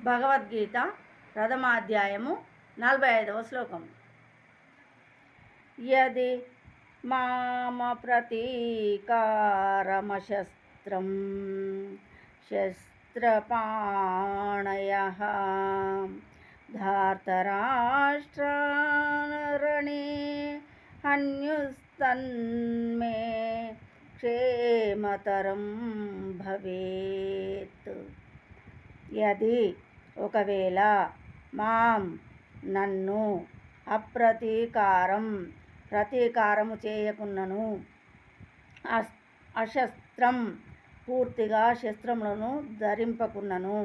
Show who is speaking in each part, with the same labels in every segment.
Speaker 1: భగవద్గీత ప్రథమాధ్యాయము 45వ శ్లోకం. యది మామ ప్రతీకారమశస్త్రం శస్త్రపాణయః ధార్తరాష్ట్రారణే హన్యుస్తన్మే క్షేమతరం భవేత్. యది ఒకవేళ మాం నన్ను ప్రతీకారము చేయకున్నను అశస్త్రం పూర్తిగా శస్త్రములను ధరింపకున్నను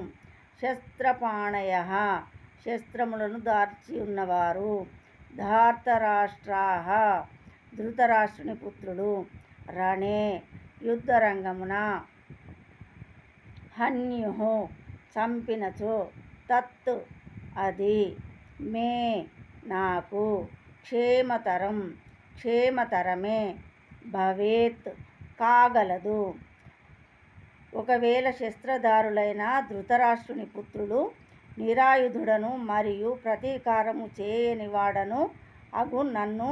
Speaker 1: శస్త్రపాణయ శస్త్రములను దార్చి ఉన్నవారు ధార్తరాష్ట్రాః ధృతరాష్ట్రుని పుత్రులు రణే యుద్ధరంగమున హన్యుః చంపినచో తత్ అది మే నాకు క్షేమతరమే భవేత్ కాగలదు. ఒకవేళ శస్త్రధారులైన ధృతరాష్ట్రుని పుత్రులు నిరాయుధుడను మరియు ప్రతీకారము చేయని వాడను అగు నన్ను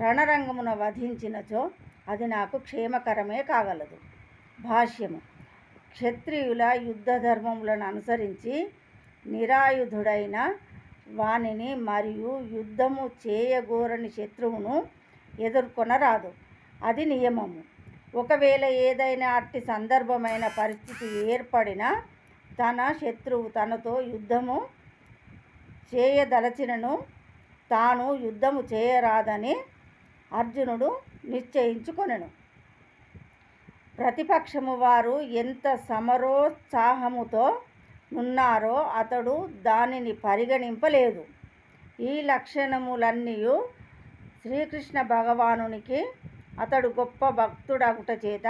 Speaker 1: రణరంగమున వధించినచో అది నాకు క్షేమకరమే కాగలదు. భాష్యము. క్షత్రియుల యుద్ధ ధర్మములను అనుసరించి నిరాయుధుడైన వానిని మరియు యుద్ధము చేయగోరని శత్రువును ఎదుర్కొనరాదు. అది నియమము. ఒకవేళ ఏదైనా అట్టి సందర్భమైన పరిస్థితి ఏర్పడినా తన శత్రువు తనతో యుద్ధము చేయదలచినను తాను యుద్ధము చేయరాదని అర్జునుడు నిశ్చయించుకొనెను. ప్రతిపక్షము వారు ఎంత సమరోత్సాహముతో ఉన్నారో అతడు దానిని పరిగణింపలేదు. ఈ లక్షణములన్నీయు శ్రీకృష్ణ భగవానునికి అతడు గొప్ప భక్తుడగుట చేత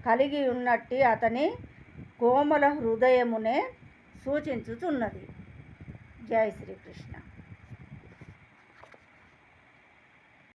Speaker 1: కలిగి ఉన్నట్టి అతని కోమల హృదయమునే సూచించుతున్నది. జై శ్రీకృష్ణ.